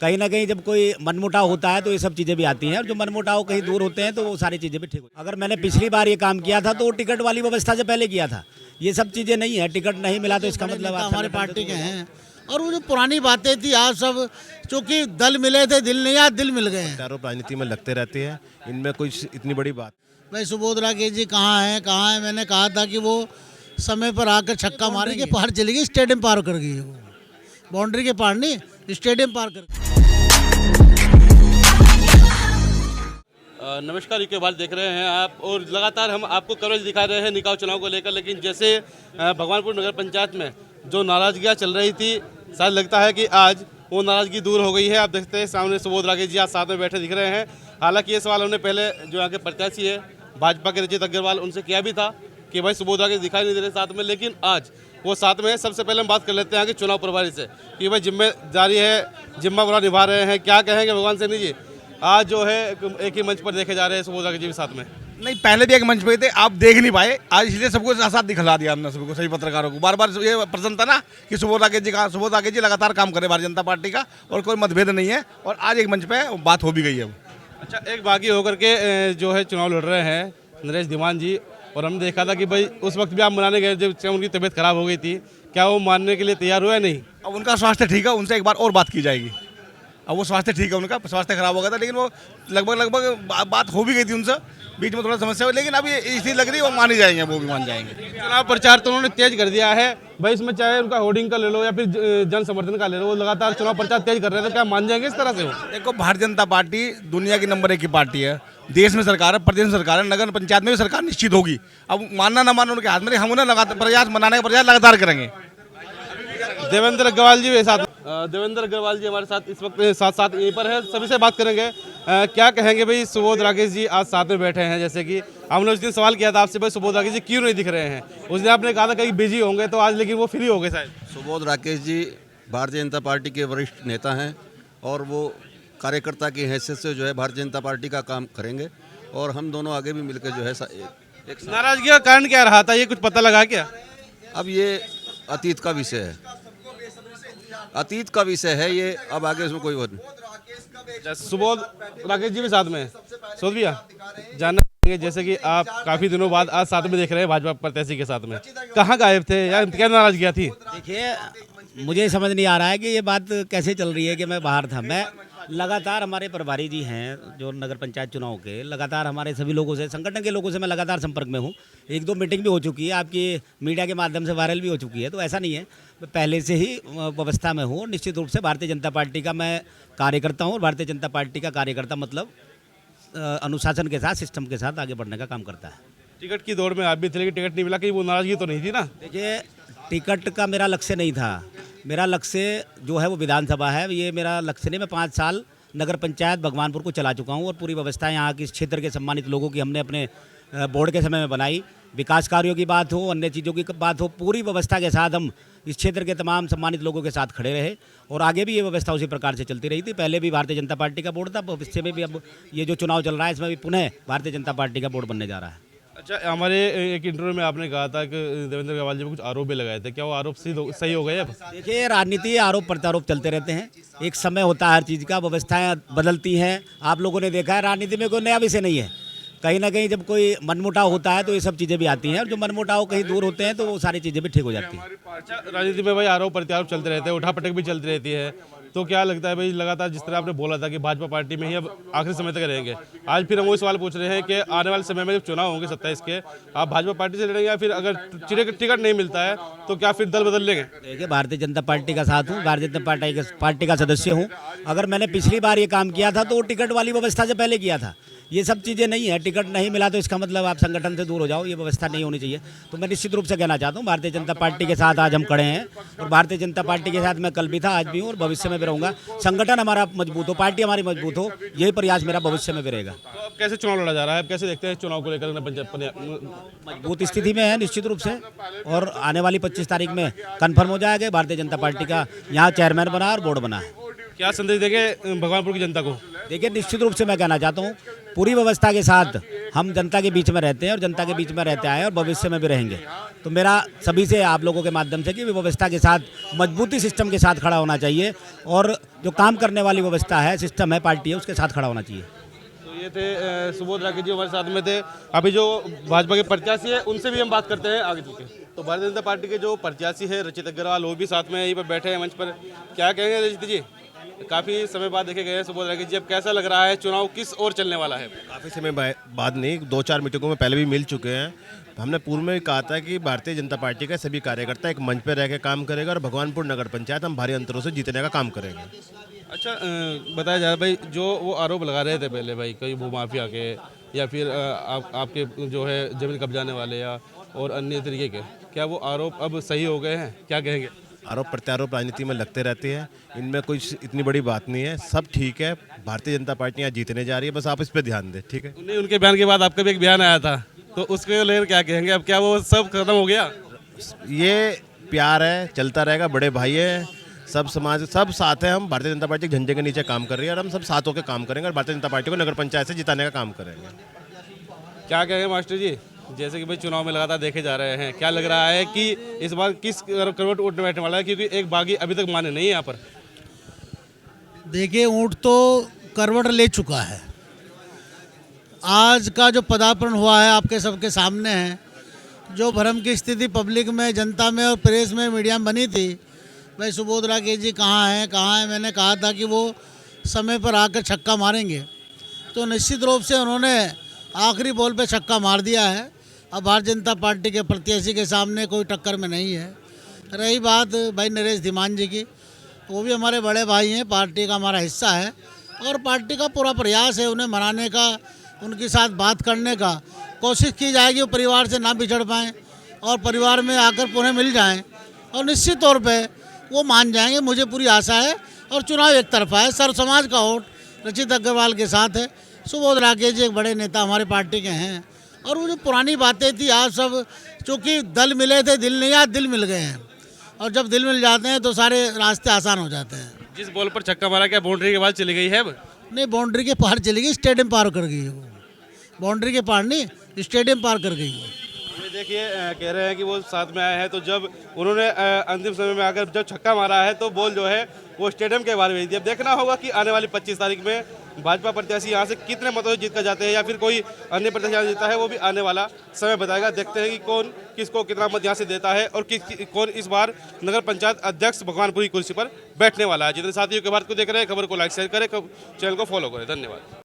कहीं ना कहीं जब कोई मनमुटाव होता है तो ये सब चीज़ें भी आती हैं, और जो मनमुटाव कहीं दूर होते हैं तो वो सारी चीज़ें भी ठीक होती हैं। अगर मैंने पिछली बार ये काम किया था तो वो टिकट वाली व्यवस्था से पहले किया था। ये सब चीज़ें नहीं है, टिकट नहीं मिला तो इसका मतलब आप हमारी पार्टी के हैं। और वो जो पुरानी बातें थी आज सब, चूंकि दल मिले थे दिल नहीं, आज दिल मिल गए हैं। आरोप राजनीति में लगते रहते हैं, इनमें कोई इतनी बड़ी बात। भाई सुबोध राकेश जी कहाँ हैं? मैंने कहा था कि वो समय पर आकर छक्का मारने के पार चली गई, स्टेडियम पार कर गई है वो। बाउंड्री के पार नहीं, स्टेडियम पार कर गई। नमस्कार, यूके भारत देख रहे हैं आप, और लगातार हम आपको कवरेज दिखा रहे हैं निकाय चुनाव को लेकर। लेकिन जैसे भगवानपुर नगर पंचायत में जो नाराजगियाँ चल रही थी, शायद लगता है कि आज वो नाराजगी दूर हो गई है। आप देखते हैं सामने सुबोध राकेश जी आज साथ में बैठे दिख रहे हैं। हालांकि ये सवाल हमने पहले जो यहाँ के प्रत्याशी है भाजपा के रंजीत अग्रवाल, उनसे किया भी था कि भाई सुबोध राकेश दिखाई नहीं दे रहे साथ में, लेकिन आज वो साथ में है। सबसे पहले हम बात कर लेते हैं कि चुनाव प्रभारी से कि भाई जिम्मेदारी है, जिम्मा पूरा निभा रहे हैं, क्या कहेंगे भगवान सैनी जी? आज जो है एक ही मंच पर देखे जा रहे हैं सुबोध राकेश जी भी साथ में। नहीं, पहले भी एक मंच पे थे, आप देख नहीं पाए आज, इसलिए सबको साथ दिखला दिया हमने, सबको सभी पत्रकारों को। बार बार ये प्रश्न था ना कि सुबोध राकेश जी कहाँ, सुबोध राकेश जी लगातार काम करे भारतीय जनता पार्टी का, और कोई मतभेद नहीं है, और आज एक मंच पे बात हो भी गई है। अच्छा, एक बागी होकर के जो है चुनाव लड़ रहे हैं नरेश धीमान जी, और हमने देखा था कि भाई उस वक्त भी आप मनाने गए जब उनकी तबीयत खराब हो गई थी, क्या वो मानने के लिए तैयार हुआ नहीं? अब उनका स्वास्थ्य ठीक है, उनसे एक बार और बात की जाएगी। अब वो स्वास्थ्य ठीक है, उनका स्वास्थ्य खराब हो गया था, लेकिन वो लगभग बात हो भी गई थी उनसे, बीच में थोड़ा समस्या हुई, लेकिन अब ये स्थिति लग रही है वो मान ही जाएंगे, वो भी मान जाएंगे। चुनाव प्रचार तो उन्होंने तेज कर दिया है भाई, इसमें चाहे उनका होर्डिंग का ले लो या फिर जन समर्थन का ले लो, वो लगातार चुनाव प्रचार तेज कर रहे थे, क्या मान जाएंगे इस तरह से? वो देखो, भारतीय जनता पार्टी दुनिया की नंबर 1 की पार्टी है, देश में सरकार है, प्रदेश में सरकार है, नगर पंचायत में भी सरकार निश्चित होगी। अब मानना ना मानना उनके हाथ में, हम उन्हें लगातार प्रयास मनाने का प्रयास लगातार करेंगे। देवेंद्र अग्रवाल जी देवेंद्र अग्रवाल जी हमारे साथ इस वक्त साथ यहीं पर है, सभी से बात करेंगे। क्या कहेंगे भाई, सुबोध राकेश जी आज साथ में बैठे हैं, जैसे कि हमने उस दिन सवाल किया था आपसे भाई सुबोध राकेश जी क्यों नहीं दिख रहे हैं, उस दिन आपने कहा था कहीं बिजी होंगे, तो आज लेकिन वो फ्री हो गए शायद। सुबोध राकेश जी भारतीय जनता पार्टी के वरिष्ठ नेता हैं, और वो कार्यकर्ता की हैसियत से जो है भारतीय जनता पार्टी का काम करेंगे, और हम दोनों आगे भी मिलकर जो है एक नाराजगी का कारण क्या रहा था, ये कुछ पता लगा क्या? अब ये अतीत का विषय है, अतीत का विषय है ये, अब आगे उसमें कोई बात नहीं। सुबोध राकेश जी भी साथ में है, सुबोध भैया जानना चाहेंगे, जैसे कि आप काफी दिनों बाद आज साथ में देख रहे हैं भाजपा प्रत्याशी के साथ में, कहाँ गायब थे या क्या नाराजगी थी? देखिए, मुझे समझ नहीं आ रहा है कि ये बात कैसे चल रही है कि मैं बाहर था। मैं लगातार, हमारे प्रभारी जी हैं जो नगर पंचायत चुनाव के, लगातार हमारे सभी लोगों से, संगठन के लोगों से मैं लगातार संपर्क में हूँ। 1-2 मीटिंग भी हो चुकी है, आपकी मीडिया के माध्यम से वायरल भी हो चुकी है, तो ऐसा नहीं है, मैं पहले से ही व्यवस्था में हूँ। निश्चित रूप से भारतीय जनता पार्टी का मैं कार्यकर्ता हूँ, और भारतीय जनता पार्टी का कार्यकर्ता मतलब अनुशासन के साथ, सिस्टम के साथ आगे बढ़ने का काम करता है। टिकट की दौड़ में आप भी थे, लेकिन टिकट नहीं मिला, कहीं वो नाराजगी तो नहीं थी ना? देखिए, टिकट का मेरा लक्ष्य नहीं था, मेरा लक्ष्य जो है वो विधानसभा है। ये मेरा लक्ष्य नहीं, मैं 5 साल नगर पंचायत भगवानपुर को चला चुका हूँ, और पूरी व्यवस्था यहाँ की इस क्षेत्र के सम्मानित लोगों की हमने अपने बोर्ड के समय में बनाई। विकास कार्यों की बात हो, अन्य चीज़ों की बात हो, पूरी व्यवस्था के साथ हम इस क्षेत्र के तमाम सम्मानित लोगों के साथ खड़े रहे, और आगे भी ये व्यवस्था उसी प्रकार से चलती रही थी। पहले भी भारतीय जनता पार्टी का बोर्ड था, भविष्य में भी अब ये जो चुनाव चल रहा है इसमें भी पुनः भारतीय जनता पार्टी का बोर्ड बनने जा रहा है। अच्छा, हमारे एक इंटरव्यू में आपने कहा था कि देवेंद्र अग्रवाल जी पे कुछ आरोप भी लगाए थे, क्या वो आरोप सही हो गए अब? देखिए, राजनीति आरोप प्रत्यारोप चलते रहते हैं, एक समय होता है हर चीज़ का, व्यवस्थाएं बदलती हैं। आप लोगों ने देखा है राजनीति में कोई नया विषय नहीं है, कहीं ना कहीं जब कोई मनमुटाव होता है तो ये सब चीज़ें भी आती हैं, और जो मनमुटाव कहीं दूर होते हैं तो वो सारी चीज़ें भी ठीक हो जाती हैं। अच्छा, राजनीति में भाई आरोप प्रत्यारोप चलते रहते हैं, उठापटक भी चलती रहती है, तो क्या लगता है भाई लगातार जिस तरह आपने बोला था कि भाजपा पार्टी में ही अब आखिरी समय तक रहेंगे, आज फिर हम वही सवाल पूछ रहे हैं कि आने वाले समय में जब चुनाव होंगे 27 के, आप भाजपा पार्टी से लड़ेंगे या फिर अगर टिकट नहीं मिलता है तो क्या फिर दल बदल लेंगे? देखिए, भारतीय जनता पार्टी का साथ हूँ, भारतीय जनता पार्टी का सदस्य हूँ। अगर मैंने पिछली बार ये काम किया था तो वो टिकट वाली व्यवस्था से पहले किया था। ये सब चीज़ें नहीं है, टिकट नहीं मिला तो इसका मतलब आप संगठन से दूर हो जाओ, ये व्यवस्था नहीं होनी चाहिए। तो मैं निश्चित रूप से कहना चाहता हूँ, भारतीय जनता पार्टी के साथ आज हम खड़े हैं, और भारतीय जनता पार्टी के साथ मैं कल भी था, आज भी हूँ, और भविष्य में भी रहूँगा। संगठन हमारा मजबूत हो, पार्टी हमारी मजबूत हो, यही प्रयास मेरा भविष्य में भी रहेगा। तो अब कैसे चुनाव लड़ा जा रहा है, कैसे देखते हैं चुनाव को लेकर? मजबूत स्थिति में है निश्चित रूप से, और आने वाली 25 तारीख में कन्फर्म हो जाएगा। भारतीय जनता पार्टी का यहाँ चेयरमैन बना और बोर्ड बना है। क्या संदेश देंगे भगवानपुर की जनता को? देखिए, निश्चित रूप से मैं कहना चाहता हूँ, पूरी व्यवस्था के साथ हम जनता के बीच में रहते हैं, और जनता के बीच में रहते आए हैं, और भविष्य में भी रहेंगे। तो मेरा सभी से आप लोगों के माध्यम से कि व्यवस्था के साथ मजबूती सिस्टम के साथ खड़ा होना चाहिए और जो काम करने वाली व्यवस्था है, सिस्टम है, पार्टी है, उसके साथ खड़ा होना चाहिए। तो ये थे सुबोध राकेश जी हमारे साथ में थे। अभी जो भाजपा के प्रत्याशी है उनसे भी हम बात करते हैं आगे चल के। तो भारतीय जनता पार्टी के जो प्रत्याशी है रचित अग्रवाल, वो भी साथ में यहीं पर बैठे हैं मंच पर। क्या कहेंगे रचित जी, काफ़ी समय बाद देखे गए हैं सुबोध राकेश जी, अब कैसा लग रहा है, चुनाव किस ओर चलने वाला है? काफ़ी समय बाद नहीं, 2-4 मीटिंगों में पहले भी मिल चुके हैं। हमने पूर्व में भी कहा था कि भारतीय जनता पार्टी का सभी कार्यकर्ता एक मंच पर रह के काम करेगा और भगवानपुर नगर पंचायत हम भारी अंतरों से जीतने का काम करेंगे। अच्छा, बताया जा रहा है भाई, जो वो आरोप लगा रहे थे पहले भाई कई भू माफिया के या फिर आपके जो है जमीन कब्जाने वाले या और अन्य तरीके के, क्या वो आरोप अब सही हो गए हैं? क्या कहेंगे? आरोप प्रत्यारोप राजनीति में लगते रहते हैं, इनमें कुछ इतनी बड़ी बात नहीं है, सब ठीक है। भारतीय जनता पार्टी यहाँ जीतने जा रही है, बस आप इस पर ध्यान दें, ठीक है। उनके बयान के बाद आपका भी एक बयान आया था, तो उसके लेकर क्या कहेंगे? अब क्या वो सब खत्म हो गया? ये प्यार है, चलता रहेगा, बड़े भाई है, सब समाज सब साथ है। हम भारतीय जनता पार्टी के झंडे के नीचे काम कर रही है और हम सब साथ होकर काम करेंगे और भारतीय जनता पार्टी को नगर पंचायत से जिताने का काम करेंगे। क्या कहेंगे मास्टर जी, जैसे कि भाई चुनाव में लगातार देखे जा रहे हैं, क्या लग रहा है कि इस बार किस करवट उठने बैठने वाला है? क्योंकि एक बागी अभी तक माने नहीं है यहाँ पर। देखिए, ऊँट तो करवट ले चुका है। आज का जो पदार्पण हुआ है आपके सबके सामने है। जो भ्रम की स्थिति पब्लिक में, जनता में और प्रेस में, मीडिया में बनी थी, भाई सुबोध राकेश जी कहाँ हैं, मैंने कहा था कि वो समय पर आकर छक्का मारेंगे, तो निश्चित रूप से उन्होंने आखिरी बॉल पे छक्का मार दिया है। अब भारतीय जनता पार्टी के प्रत्याशी के सामने कोई टक्कर में नहीं है। रही बात भाई नरेश धीमान जी की, वो भी हमारे बड़े भाई हैं, पार्टी का हमारा हिस्सा है और पार्टी का पूरा प्रयास है उन्हें मनाने का, उनके साथ बात करने का। कोशिश की जाएगी वो परिवार से ना बिछड़ पाएँ और परिवार में आकर पुनः मिल जाएँ और निश्चित तौर पे वो मान जाएंगे, मुझे पूरी आशा है। और चुनाव एक तरफा है, सर्व समाज का वोट रचित अग्रवाल के साथ है। सुबोध राकेश जी एक बड़े नेता हमारे पार्टी के हैं और वो जो पुरानी बातें थी, आज सब चूँकि दल मिले थे, दिल नहीं, आज दिल मिल गए हैं और जब दिल मिल जाते हैं तो सारे रास्ते आसान हो जाते हैं। जिस बॉल पर छक्का मारा, क्या बाउंड्री के बाद चली गई है? नहीं, बाउंड्री के पार चली गई, स्टेडियम पार कर गई है वो। बाउंड्री के पार नहीं, स्टेडियम पार कर गई है। ये देखिए, कह रहे हैं कि वो साथ में आए हैं, तो जब उन्होंने अंतिम समय में आकर जब छक्का मारा है तो बॉल जो है वो स्टेडियम के बाहर भेज दी। अब देखना होगा कि आने वाली 25 तारीख में भाजपा प्रत्याशी यहाँ से कितने मतों से जीत कर जाते हैं या फिर कोई अन्य प्रत्याशी जीता है, वो भी आने वाला समय बताएगा। देखते हैं कि कौन किसको कितना मत यहाँ से देता है और कौन इस बार नगर पंचायत अध्यक्ष भगवानपुरी कुर्सी पर बैठने वाला है। जितने साथियों के भारत को देख रहे हैं, खबर को लाइक शेयर करें, चैनल को फॉलो करें। धन्यवाद।